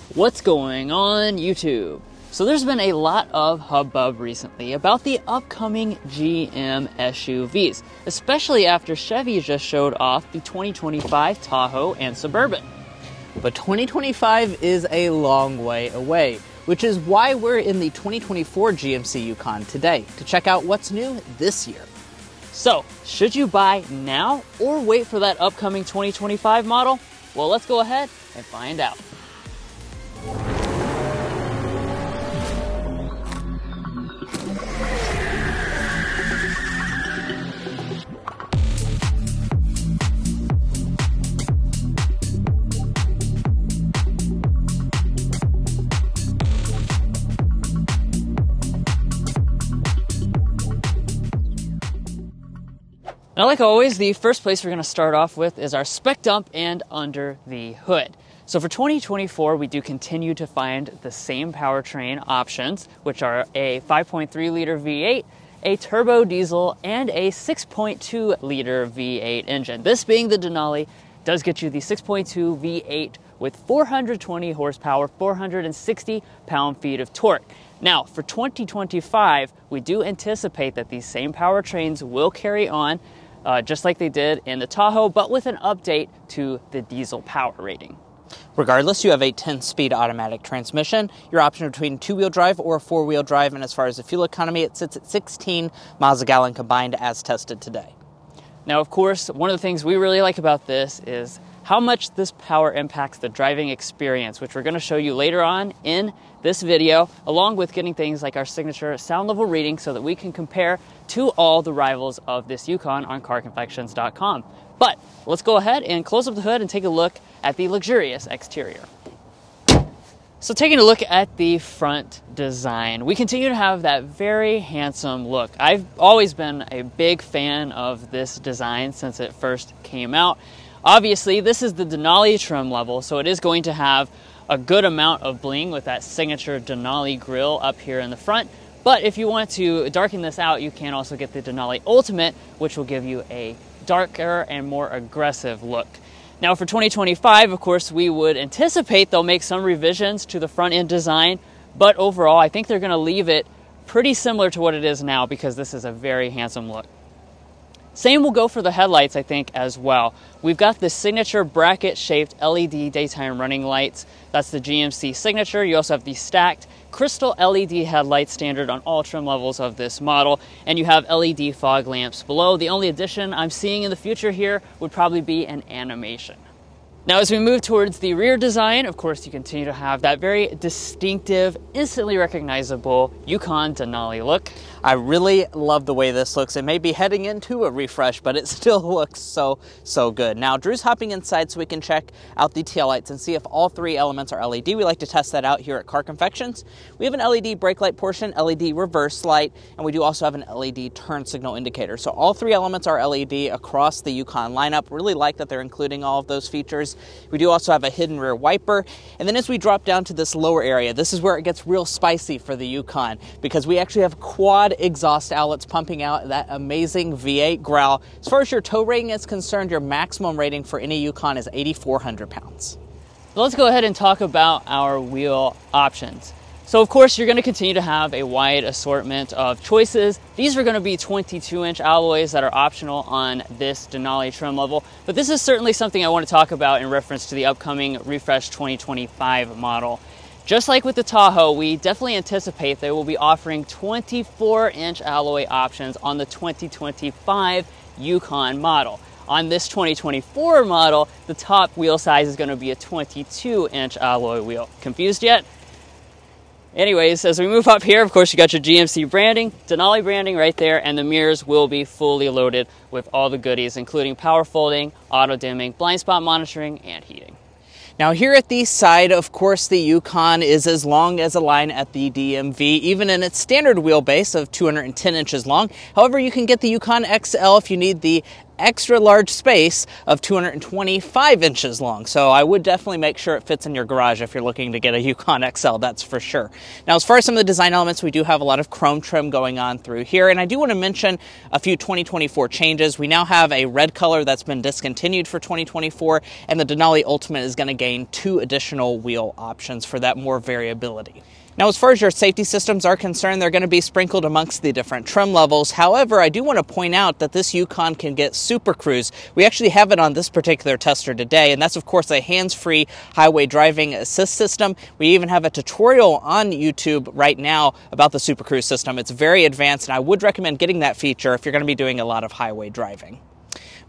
What's going on YouTube? So there's been a lot of hubbub recently about the upcoming GM SUVs, especially after Chevy just showed off the 2025 Tahoe and Suburban. But 2025 is a long way away, which is why we're in the 2024 GMC Yukon today to check out what's new this year. So, should you buy now or wait for that upcoming 2025 model? Well, let's go ahead and find out. Now, like always, the first place we're going to start off with is our spec dump and under the hood. So for 2024, we do continue to find the same powertrain options, which are a 5.3-liter V8, a turbo diesel, and a 6.2-liter V8 engine. This being the Denali does get you the 6.2 V8 with 420 horsepower, 460 pound-feet of torque. Now, for 2025, we do anticipate that these same powertrains will carry on just like they did in the Tahoe, but with an update to the diesel power rating. Regardless, you have a 10-speed automatic transmission, your option between two-wheel drive or four-wheel drive, and as far as the fuel economy, it sits at 16 miles a gallon combined as tested today. Now, of course, one of the things we really like about this is how much this power impacts the driving experience, which we're going to show you later on in this video, along with getting things like our signature sound level reading so that we can compare to all the rivals of this Yukon on CarConfections.com. But let's go ahead and close up the hood and take a look at the luxurious exterior. So taking a look at the front design, we continue to have that very handsome look. I've always been a big fan of this design since it first came out. Obviously, this is the Denali trim level, so it is going to have a good amount of bling with that signature Denali grille up here in the front. But if you want to darken this out, you can also get the Denali Ultimate, which will give you a darker and more aggressive look. Now for 2025, of course, we would anticipate they'll make some revisions to the front end design, but overall, I think they're going to leave it pretty similar to what it is now because this is a very handsome look. Same will go for the headlights, I think, as well. We've got the signature bracket-shaped LED daytime running lights. That's the GMC signature. You also have the stacked crystal LED headlights standard on all trim levels of this model, and you have LED fog lamps below. The only addition I'm seeing in the future here would probably be an animation. Now, as we move towards the rear design, of course, you continue to have that very distinctive, instantly recognizable Yukon Denali look. I really love the way this looks. It may be heading into a refresh, but it still looks so good. Now, Drew's hopping inside so we can check out the taillights and see if all three elements are LED. We like to test that out here at Car Confections. We have an LED brake light portion, LED reverse light, and we do also have an LED turn signal indicator. So all three elements are LED across the Yukon lineup. Really like that they're including all of those features. We do also have a hidden rear wiper. And then as we drop down to this lower area, this is where it gets real spicy for the Yukon because we actually have quad exhaust outlets pumping out that amazing V8 growl. As far as your tow rating is concerned, your maximum rating for any Yukon is 8,400 pounds. Let's go ahead and talk about our wheel options. So of course, you're going to continue to have a wide assortment of choices. These are going to be 22-inch alloys that are optional on this Denali trim level, but this is certainly something I want to talk about in reference to the upcoming refresh 2025 model. Just like with the Tahoe, we definitely anticipate they will be offering 24-inch alloy options on the 2025 Yukon model. On this 2024 model, the top wheel size is going to be a 22-inch alloy wheel. Confused yet? Anyways, as we move up here, of course, you got your GMC branding, Denali branding right there, and the mirrors will be fully loaded with all the goodies, including power folding, auto dimming, blind spot monitoring, and heating. Now here at the side, of course, the Yukon is as long as a line at the DMV, even in its standard wheelbase of 210 inches long. However, you can get the Yukon XL if you need the extra large space of 225 inches long. So I would definitely make sure it fits in your garage if you're looking to get a Yukon XL, that's for sure. Now, as far as some of the design elements, we do have a lot of chrome trim going on through here, and I do want to mention a few 2024 changes. We now have a red color that's been discontinued for 2024, and the Denali Ultimate is going to gain 2 additional wheel options for that more variability. Now, as far as your safety systems are concerned, they're going to be sprinkled amongst the different trim levels. However, I do want to point out that this Yukon can get Super Cruise. We actually have it on this particular tester today, and that's, of course, a hands-free highway driving assist system. We even have a tutorial on YouTube right now about the Super Cruise system. It's very advanced, and I would recommend getting that feature if you're going to be doing a lot of highway driving.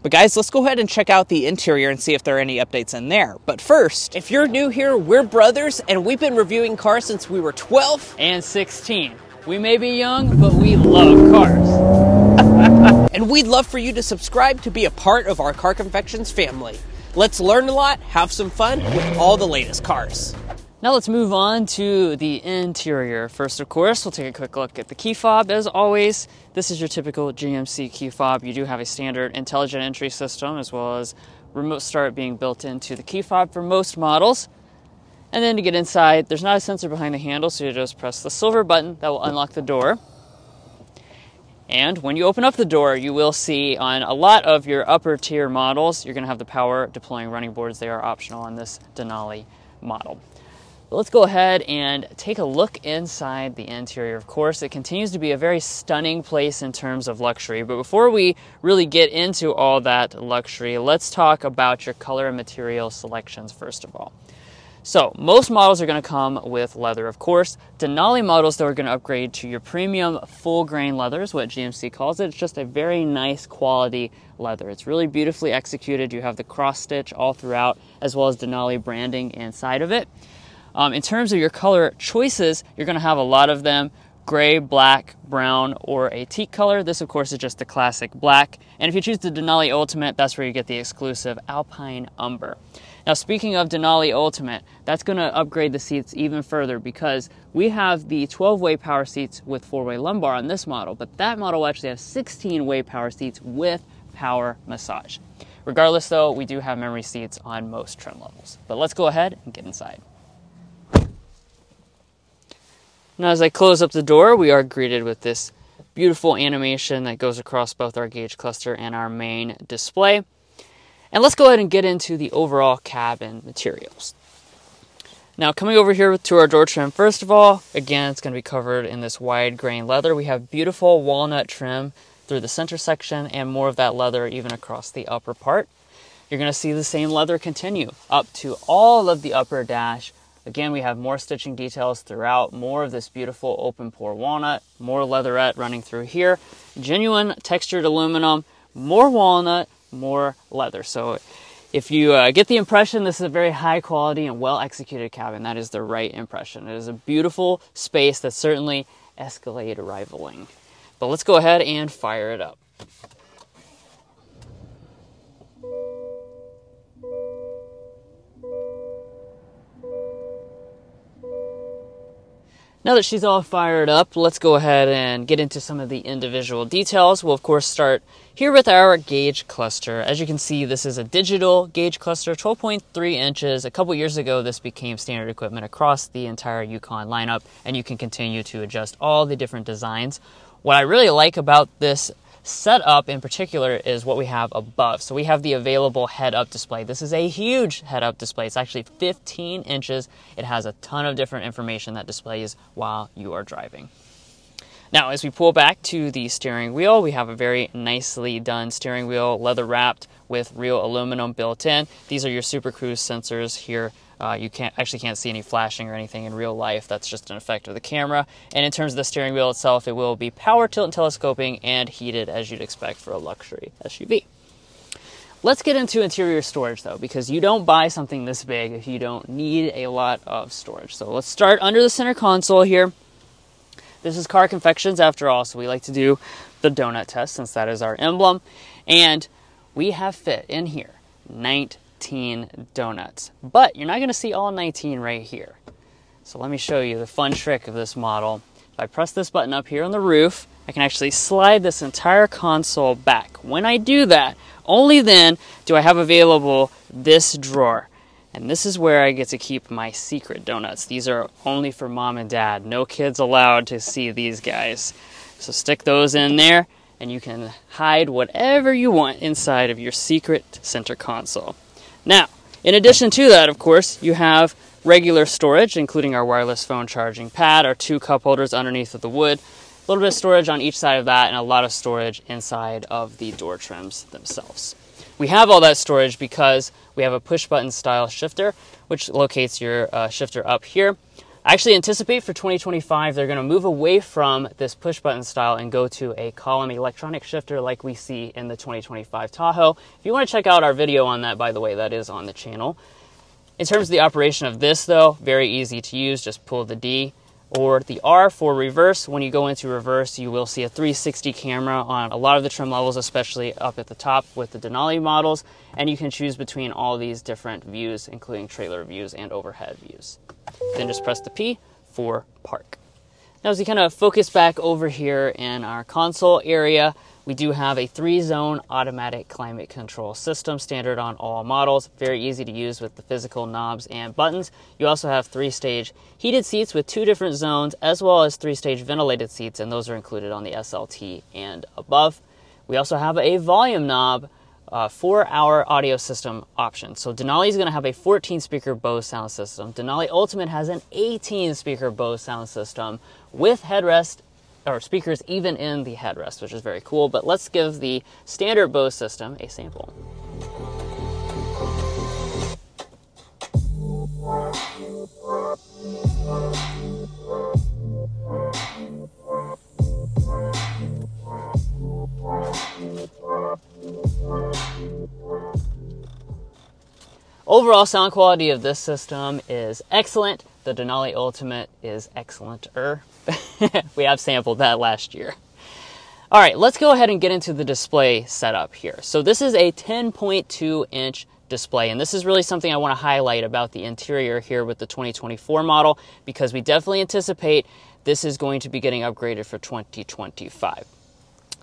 But guys, let's go ahead and check out the interior and see if there are any updates in there. But first, if you're new here, we're brothers, and we've been reviewing cars since we were 12 and 16. We may be young, but we love cars. And we'd love for you to subscribe to be a part of our Car Confections family. Let's learn a lot, have some fun with all the latest cars. Now let's move on to the interior. First, of course, we'll take a quick look at the key fob. As always, this is your typical GMC key fob. You do have a standard intelligent entry system as well as remote start being built into the key fob for most models. And then to get inside, there's not a sensor behind the handle, so you just press the silver button that will unlock the door. And when you open up the door, you will see on a lot of your upper tier models, you're going to have the power deploying running boards. They are optional on this Denali model. Let's go ahead and take a look inside the interior. Of course, it continues to be a very stunning place in terms of luxury. But before we really get into all that luxury, let's talk about your color and material selections first of all. So most models are going to come with leather, of course. Denali models, though, are going to upgrade to your premium full grain leather, is what GMC calls it. It's just a very nice quality leather. It's really beautifully executed. You have the cross stitch all throughout, as well as Denali branding inside of it. In terms of your color choices, you're going to have a lot of them: gray, black, brown, or a teak color. This, of course, is just the classic black. And if you choose the Denali Ultimate, that's where you get the exclusive Alpine Umber. Now, speaking of Denali Ultimate, that's going to upgrade the seats even further because we have the 12-way power seats with 4-way lumbar on this model, but that model will actually have 16-way power seats with power massage. Regardless, though, we do have memory seats on most trim levels. But let's go ahead and get inside. Now, as I close up the door, we are greeted with this beautiful animation that goes across both our gauge cluster and our main display. And let's go ahead and get into the overall cabin materials. Now, coming over here to our door trim, first of all, again, it's going to be covered in this wide grain leather. We have beautiful walnut trim through the center section and more of that leather even across the upper part. You're going to see the same leather continue up to all of the upper dash. Again, we have more stitching details throughout, more of this beautiful open pore walnut, more leatherette running through here, genuine textured aluminum, more walnut, more leather. So if you get the impression this is a very high quality and well executed cabin, that is the right impression. It is a beautiful space that's certainly Escalade rivaling. But let's go ahead and fire it up. Now that she's all fired up, let's go ahead and get into some of the individual details. We'll, of course, start here with our gauge cluster. As you can see, this is a digital gauge cluster, 12.3 inches. A couple years ago, this became standard equipment across the entire Yukon lineup, and you can continue to adjust all the different designs. What I really like about this setup in particular is what we have above. So we have the available head-up display. This is a huge head-up display. It's actually 15 inches. It has a ton of different information that displays while you are driving. Now, as we pull back to the steering wheel, we have a very nicely done steering wheel, leather wrapped with real aluminum built in. These are your Super Cruise sensors here. You can't see any flashing or anything in real life. That's just an effect of the camera. And in terms of the steering wheel itself, it will be power tilt and telescoping and heated as you'd expect for a luxury SUV. Let's get into interior storage though, because you don't buy something this big if you don't need a lot of storage. So let's start under the center console here. This is Car Confections after all, so we like to do the donut test since that is our emblem. And we have fit in here 19 donuts, but you're not going to see all 19 right here. So let me show you the fun trick of this model. If I press this button up here on the roof, I can actually slide this entire console back. When I do that, only then do I have available this drawer. And this is where I get to keep my secret donuts. These are only for mom and dad. No kids allowed to see these guys. So stick those in there, and you can hide whatever you want inside of your secret center console. Now, in addition to that, of course, you have regular storage, including our wireless phone charging pad, our 2 cup holders underneath of the wood, a little bit of storage on each side of that, and a lot of storage inside of the door trims themselves. We have all that storage because we have a push-button style shifter, which locates your shifter up here. I actually anticipate for 2025 they're going to move away from this push-button style and go to a column electronic shifter like we see in the 2025 Tahoe. If you want to check out our video on that, by the way, that is on the channel. In terms of the operation of this, though, very easy to use. Just pull the D or the R for reverse. When you go into reverse, you will see a 360 camera on a lot of the trim levels, especially up at the top with the Denali models, and you can choose between all these different views, including trailer views and overhead views. Then just press the P for park. Now, as we kind of focus back over here in our console area, we do have a 3-zone automatic climate control system, standard on all models. Very easy to use with the physical knobs and buttons. You also have 3-stage heated seats with 2 different zones, as well as 3-stage ventilated seats, and those are included on the SLT and above. We also have a volume knob for our audio system option. So Denali is going to have a 14-speaker Bose sound system. Denali Ultimate has an 18-speaker Bose sound system with headrest, or speakers even in the headrest, which is very cool. But let's give the standard Bose system a sample. Overall sound quality of this system is excellent. The Denali Ultimate is excellent-er. We have sampled that last year. All right, let's go ahead and get into the display setup here. So this is a 10.2-inch display, and this is really something I want to highlight about the interior here with the 2024 model, because we definitely anticipate this is going to be getting upgraded for 2025.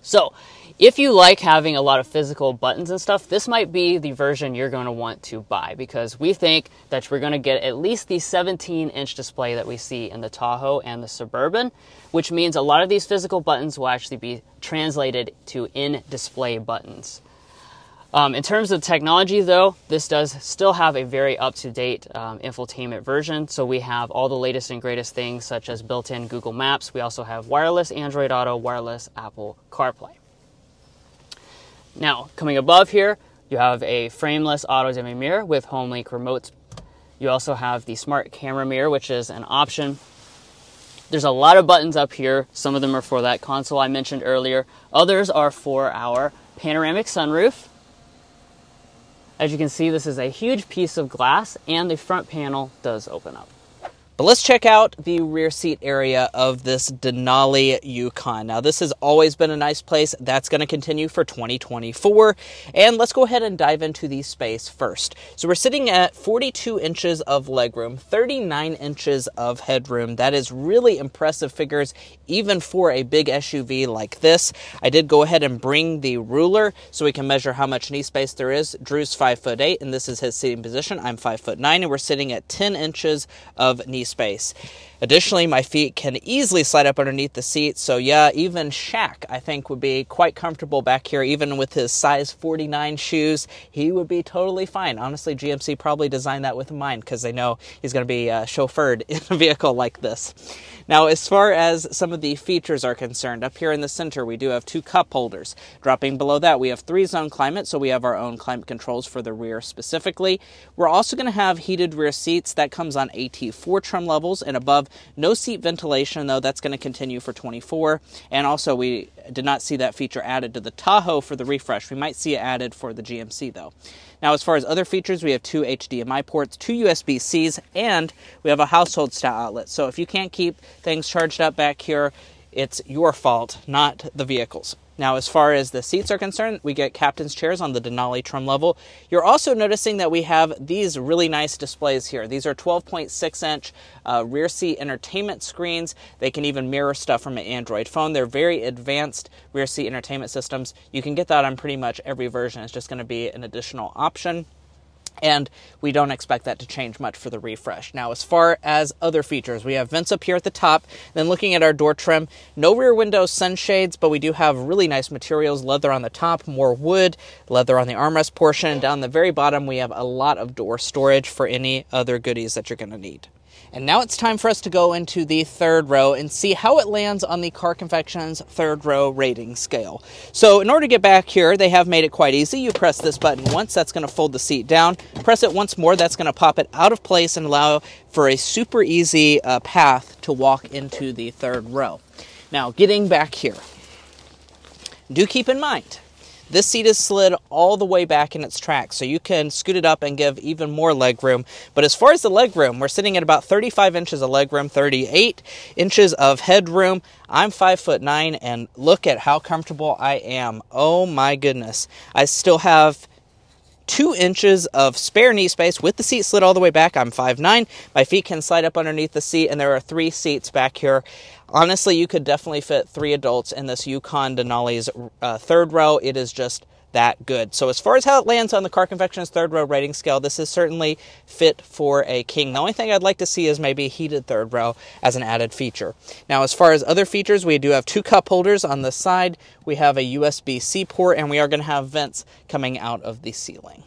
So if you like having a lot of physical buttons and stuff, this might be the version you're going to want to buy, because we think that we're going to get at least the 17-inch display that we see in the Tahoe and the Suburban, which means a lot of these physical buttons will actually be translated to in-display buttons. In terms of technology, though, this does still have a very up-to-date infotainment version. So we have all the latest and greatest things, such as built-in Google Maps. We also have wireless Android Auto, wireless Apple CarPlay. Now, coming above here, you have a frameless auto-dimming mirror with HomeLink remotes. You also have the smart camera mirror, which is an option. There's a lot of buttons up here. Some of them are for that console I mentioned earlier. Others are for our panoramic sunroof. As you can see, this is a huge piece of glass, and the front panel does open up. But let's check out the rear seat area of this Denali Yukon. Now, this has always been a nice place. That's going to continue for 2024. And let's go ahead and dive into the space first. So we're sitting at 42 inches of legroom, 39 inches of headroom. That is really impressive figures, even for a big SUV like this. I did go ahead and bring the ruler so we can measure how much knee space there is. Drew's 5'8", and this is his seating position. I'm 5'9", and we're sitting at 10 inches of knee space. Additionally, my feet can easily slide up underneath the seat, so yeah, even Shaq, I think, would be quite comfortable back here. Even with his size 49 shoes, he would be totally fine. Honestly, GMC probably designed that with in mind, because they know he's going to be chauffeured in a vehicle like this. Now, as far as some of the features are concerned, up here in the center, we do have 2 cup holders. Dropping below that, we have 3-zone climate, so we have our own climate controls for the rear specifically. We're also going to have heated rear seats. That comes on AT4 trim levels and above. No seat ventilation, though. That's going to continue for 24. And also, we did not see that feature added to the Tahoe for the refresh. We might see it added for the GMC, though. Now, as far as other features, we have 2 HDMI ports, 2 USB-Cs, and we have a household-style outlet. So if you can't keep things charged up back here, it's your fault, not the vehicle's. Now, as far as the seats are concerned, we get captain's chairs on the Denali trim level. You're also noticing that we have these really nice displays here. These are 12.6-inch rear seat entertainment screens. They can even mirror stuff from an Android phone. They're very advanced rear seat entertainment systems. You can get that on pretty much every version. It's just going to be an additional option. And we don't expect that to change much for the refresh. Now, as far as other features, we have vents up here at the top. Then looking at our door trim, no rear window sunshades, but we do have really nice materials, leather on the top, more wood, leather on the armrest portion. And down the very bottom, we have a lot of door storage for any other goodies that you're going to need. And now it's time for us to go into the third row and see how it lands on the Car Confections third row rating scale. So in order to get back here, they have made it quite easy. You press this button once, that's going to fold the seat down. Press it once more, that's going to pop it out of place and allow for a super easy path to walk into the third row. Now, getting back here, do keep in mind, this seat is slid all the way back in its tracks, so you can scoot it up and give even more leg room. But as far as the leg room, we're sitting at about 35 inches of leg room, 38 inches of headroom. I'm 5'9", and look at how comfortable I am. Oh my goodness. I still have 2 inches of spare knee space with the seat slid all the way back. I'm 5'9". My feet can slide up underneath the seat, and there are 3 seats back here. Honestly, you could definitely fit 3 adults in this Yukon Denali's third row. It is just that good. So as far as how it lands on the Car Confections third row rating scale, this is certainly fit for a king. The only thing I'd like to see is maybe heated third row as an added feature. Now, as far as other features, we do have 2 cup holders on the side. We have a USB-C port, and we are going to have vents coming out of the ceiling.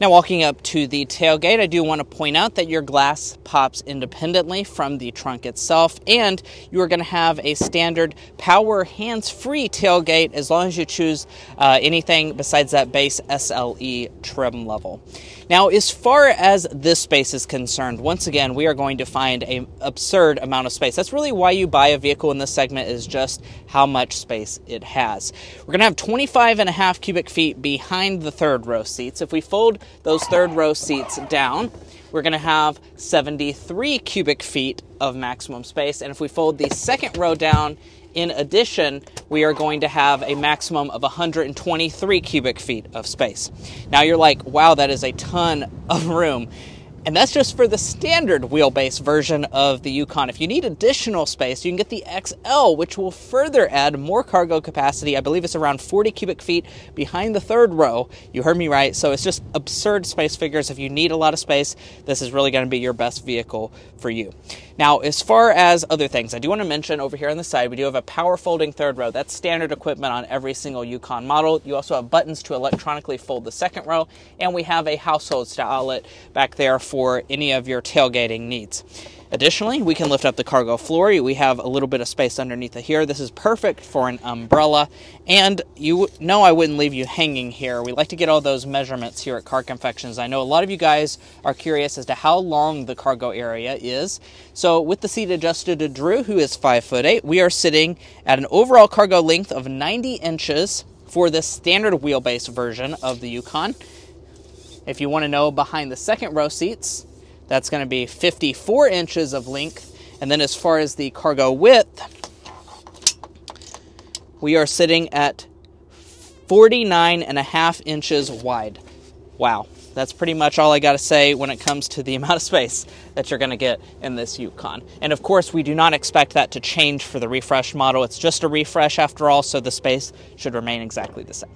Now, walking up to the tailgate, I do want to point out that your glass pops independently from the trunk itself, and you are going to have a standard power hands-free tailgate as long as you choose anything besides that base SLE trim level. Now, as far as this space is concerned, once again, we are going to find an absurd amount of space. That's really why you buy a vehicle in this segment, is just how much space it has. We're going to have 25.5 cubic feet behind the third row seats. If we fold those third row seats down, we're going to have 73 cubic feet of maximum space. And if we fold the second row down, in addition, we are going to have a maximum of 123 cubic feet of space. Now you're like, wow, that is a ton of room. And that's just for the standard wheelbase version of the Yukon. If you need additional space, you can get the XL, which will further add more cargo capacity. I believe it's around 40 cubic feet behind the third row. You heard me right. So it's just absurd space figures. If you need a lot of space, this is really going to be your best vehicle for you. Now, as far as other things, I do want to mention over here on the side, we do have a power folding third row. That's standard equipment on every single Yukon model. You also have buttons to electronically fold the second row, and we have a household style outlet back there for any of your tailgating needs. Additionally, we can lift up the cargo floor. We have a little bit of space underneath it here. This is perfect for an umbrella, and you know I wouldn't leave you hanging here. We like to get all those measurements here at Car Confections. I know a lot of you guys are curious as to how long the cargo area is. So with the seat adjusted to Drew, who is 5'8", we are sitting at an overall cargo length of 90 inches for this standard wheelbase version of the Yukon. If you want to know behind the second row seats, that's going to be 54 inches of length. And then as far as the cargo width, we are sitting at 49.5 inches wide. Wow. That's pretty much all I got to say when it comes to the amount of space that you're going to get in this Yukon. And of course, we do not expect that to change for the refresh model. It's just a refresh after all, so the space should remain exactly the same.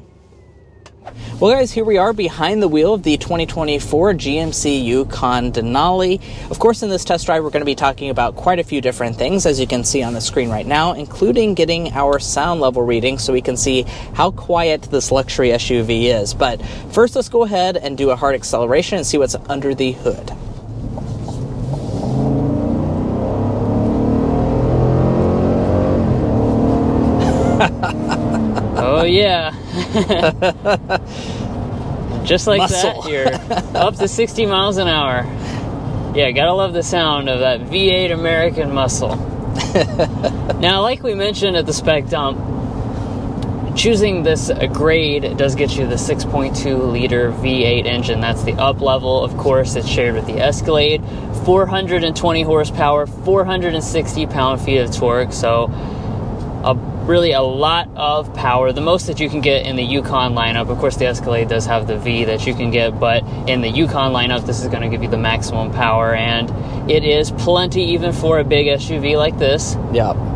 Well, guys, here we are behind the wheel of the 2024 GMC Yukon Denali. Of course, in this test drive, we're going to be talking about quite a few different things, as you can see on the screen right now, including getting our sound level reading so we can see how quiet this luxury SUV is. But first, let's go ahead and do a hard acceleration and see what's under the hood. Oh, yeah. Just like Muscle. that, you're up to 60 miles an hour. Yeah, gotta love the sound of that V8 American muscle. Now, like we mentioned at the spec dump, choosing this grade does get you the 6.2 liter V8 engine. That's the up level. Of course, it's shared with the Escalade. 420 horsepower, 460 pound-feet of torque. So a really a lot of power, the most that you can get in the Yukon lineup. Of course, the Escalade does have the V that you can get, but in the Yukon lineup, this is going to give you the maximum power, and it is plenty even for a big SUV like this. Yeah.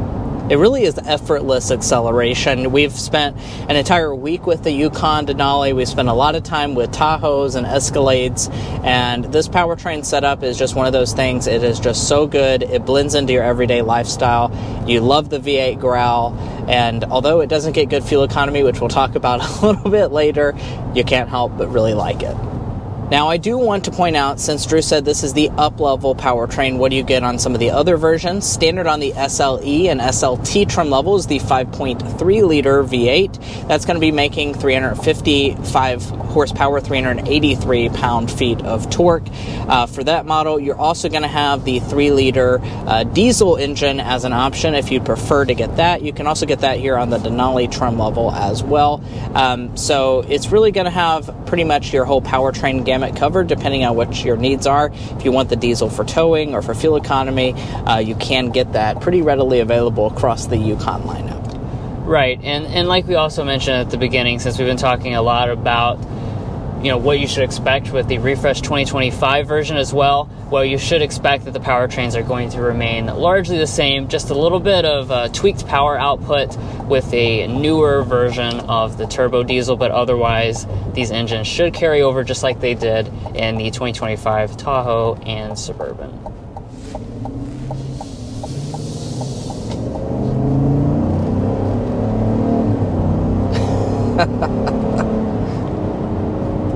It really is effortless acceleration. We've spent an entire week with the Yukon Denali. We spent a lot of time with Tahoes and Escalades, and this powertrain setup is just one of those things. It is just so good. It blends into your everyday lifestyle. You love the V8 growl, and although it doesn't get good fuel economy, which we'll talk about a little bit later, you can't help but really like it. Now, I do want to point out, since Drew said this is the up-level powertrain, what do you get on some of the other versions? Standard on the SLE and SLT trim level is the 5.3-liter V8. That's going to be making 355 horsepower, 383 pound-feet of torque. For that model, you're also going to have the 3-liter diesel engine as an option if you'd prefer to get that. You can also get that here on the Denali trim level as well. So it's really going to have pretty much your whole powertrain gamut covered, depending on what your needs are. If you want the diesel for towing or for fuel economy, you can get that pretty readily available across the Yukon lineup. Right, and like we also mentioned at the beginning, since we've been talking a lot about what you should expect with the refresh 2025 version as well, well, you should expect that the powertrains are going to remain largely the same, just a little bit of tweaked power output with a newer version of the turbo diesel, but otherwise these engines should carry over just like they did in the 2025 Tahoe and Suburban.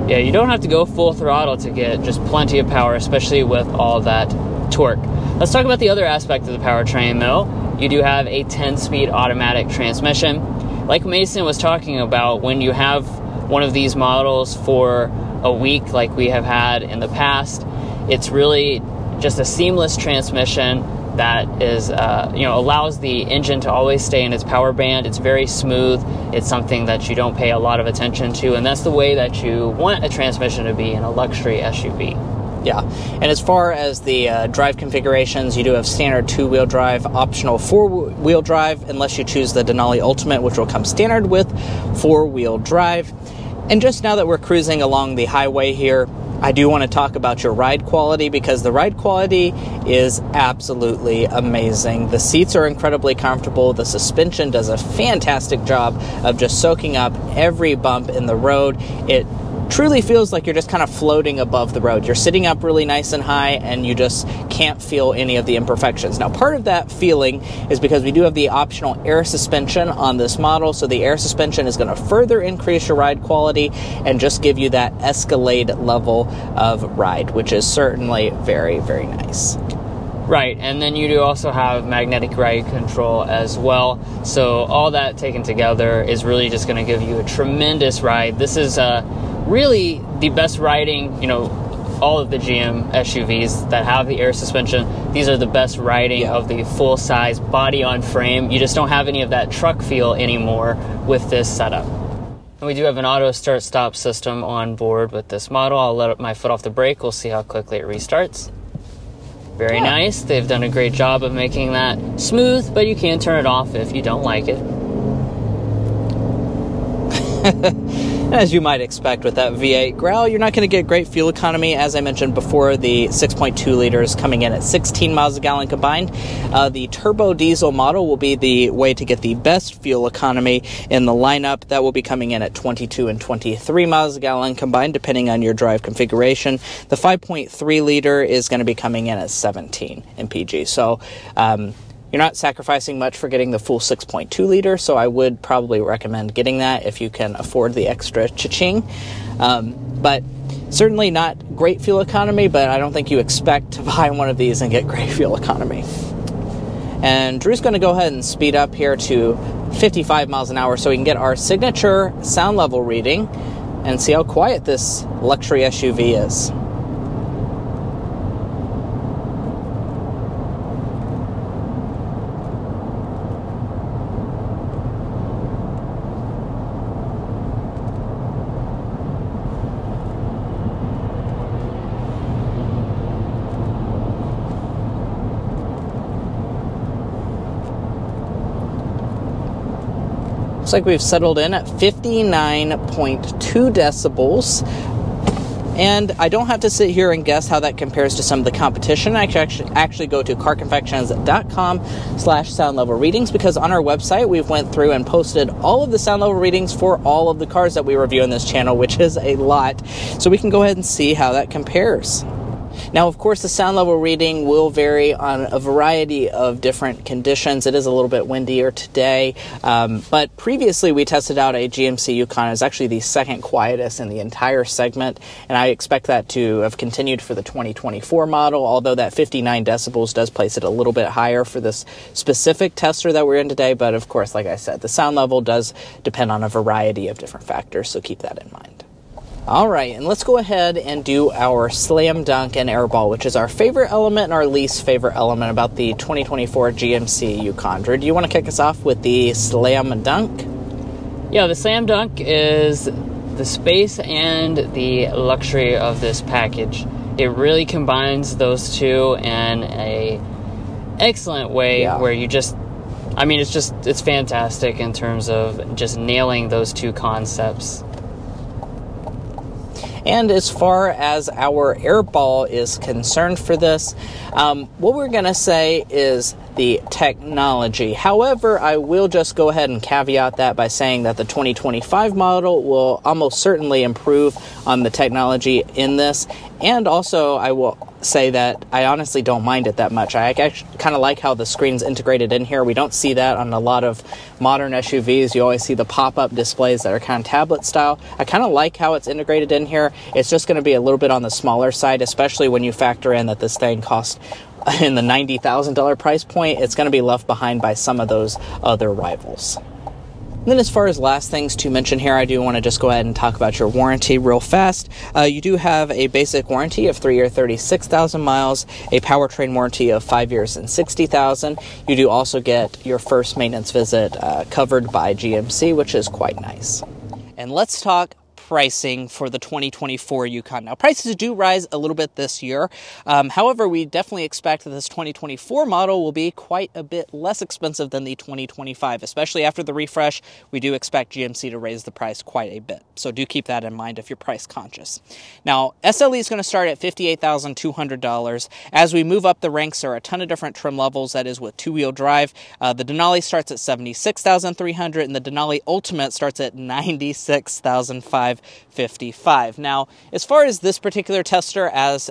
Yeah, you don't have to go full throttle to get just plenty of power, especially with all that torque. Let's talk about the other aspect of the powertrain, though. You do have a 10-speed automatic transmission. Like Mason was talking about, when you have one of these models for a week like we have had in the past, it's really just a seamless transmission that is, allows the engine to always stay in its power band. It's very smooth. It's something that you don't pay a lot of attention to, and that's the way that you want a transmission to be in a luxury SUV. Yeah, and as far as the drive configurations, you do have standard 2-wheel drive, optional 4-wheel drive, unless you choose the Denali Ultimate, which will come standard with 4-wheel drive. And just now that we're cruising along the highway here, I do want to talk about your ride quality, because the ride quality is absolutely amazing. The seats are incredibly comfortable. The suspension does a fantastic job of just soaking up every bump in the road. It truly feels like you're just kind of floating above the road. You're sitting up really nice and high, and you just can't feel any of the imperfections. Now, part of that feeling is because we do have the optional air suspension on this model, so the air suspension is going to further increase your ride quality and just give you that Escalade level of ride, which is certainly very, very nice. Right, and then you do also have magnetic ride control as well. So all that taken together is really just going to give you a tremendous ride. This is really the best riding, all of the GM SUVs that have the air suspension. These are the best riding of the full-size body on frame. You just don't have any of that truck feel anymore with this setup. And we do have an auto start-stop system on board with this model. I'll let my foot off the brake. We'll see how quickly it restarts. Very nice. They've done a great job of making that smooth, but you can turn it off if you don't like it. As you might expect with that V8 growl, you're not going to get great fuel economy. As I mentioned before, the 6.2 liters coming in at 16 miles a gallon combined. The turbo diesel model will be the way to get the best fuel economy in the lineup. That will be coming in at 22 and 23 miles a gallon combined, depending on your drive configuration. The 5.3 liter is going to be coming in at 17 mpg. So, you're not sacrificing much for getting the full 6.2 liter, so I would probably recommend getting that if you can afford the extra cha-ching. But certainly not great fuel economy, but I don't think you expect to buy one of these and get great fuel economy. And Drew's going to go ahead and speed up here to 55 miles an hour so we can get our signature sound level reading and see how quiet this luxury SUV is. looks like we've settled in at 59.2 decibels. And I don't have to sit here and guess how that compares to some of the competition. I can actually go to carconfections.com/sound level readings, because on our website we've went through and posted all of the sound level readings for all of the cars that we review on this channel, which is a lot. So we can go ahead and see how that compares. Now, of course, the sound level reading will vary on a variety of different conditions. It is a little bit windier today, but previously we tested out a GMC Yukon. It was actually the second quietest in the entire segment, and I expect that to have continued for the 2024 model, although that 59 decibels does place it a little bit higher for this specific tester that we're in today. But of course, like I said, the sound level does depend on a variety of different factors, so keep that in mind. All right, and let's go ahead and do our slam dunk and airball, which is our favorite element and our least favorite element about the 2024 GMC Yukon. Drew, do you want to kick us off with the slam dunk? Yeah, the slam dunk is the space and the luxury of this package. It really combines those two in a excellent way, where you just, I mean, it's fantastic in terms of just nailing those two concepts. And as far as our airball is concerned for this, what we're going to say is the technology. However, I will just go ahead and caveat that by saying that the 2025 model will almost certainly improve on the technology in this. And also, I will say that I honestly don't mind it that much. I actually kind of like how the screen's integrated in here. We don't see that on a lot of modern SUVs. You always see the pop-up displays that are kind of tablet style. I kind of like how it's integrated in here. It's just going to be a little bit on the smaller side, especially when you factor in that this thing costs in the $90,000 price point. It's going to be left behind by some of those other rivals. And then as far as last things to mention here, I do want to just go ahead and talk about your warranty real fast. You do have a basic warranty of 3 years, 36,000 miles, a powertrain warranty of 5 years and 60,000. You do also get your first maintenance visit covered by GMC, which is quite nice. And let's talk pricing for the 2024 Yukon. Now, prices do rise a little bit this year. However, we definitely expect that this 2024 model will be quite a bit less expensive than the 2025, especially after the refresh. We do expect GMC to raise the price quite a bit. So do keep that in mind if you're price conscious. Now, SLE is going to start at $58,200. As we move up the ranks, there are a ton of different trim levels. That is with two-wheel drive. The Denali starts at $76,300, and the Denali Ultimate starts at $96,555. Now, as far as this particular tester, as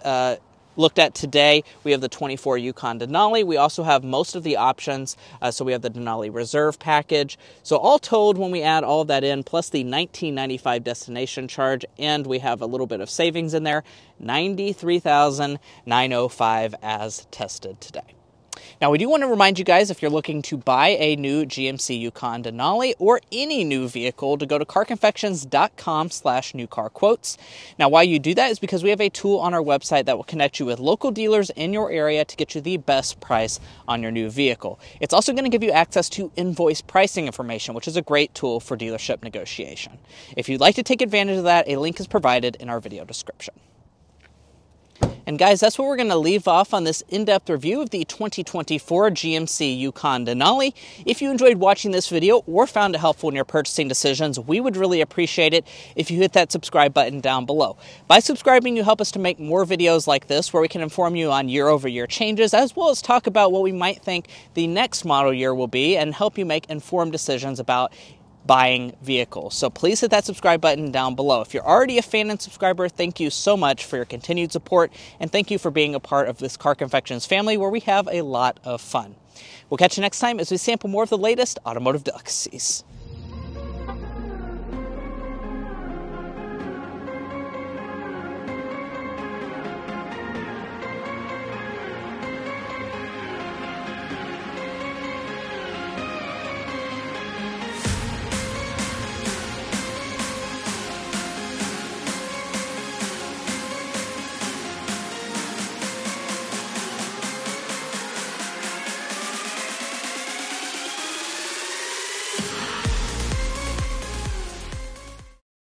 looked at today, we have the 24 Yukon Denali. We also have most of the options, so we have the Denali Reserve package. So all told, when we add all of that in, plus the $19.95 destination charge, and we have a little bit of savings in there, $93,905 as tested today. Now, we do want to remind you guys, if you're looking to buy a new GMC Yukon Denali or any new vehicle, to go to carconfections.com/newcarquotes. Now, why you do that is because we have a tool on our website that will connect you with local dealers in your area to get you the best price on your new vehicle. It's also going to give you access to invoice pricing information, which is a great tool for dealership negotiation. If you'd like to take advantage of that, a link is provided in our video description. And guys, that's where we're going to leave off on this in-depth review of the 2024 GMC Yukon Denali. If you enjoyed watching this video or found it helpful in your purchasing decisions, we would really appreciate it if you hit that subscribe button down below. By subscribing, you help us to make more videos like this, where we can inform you on year-over-year changes, as well as talk about what we might think the next model year will be, and help you make informed decisions about buying vehicles. So please hit that subscribe button down below. If you're already a fan and subscriber, thank you so much for your continued support, and thank you for being a part of this Car Confections family, where we have a lot of fun. We'll catch you next time as we sample more of the latest automotive delicacies.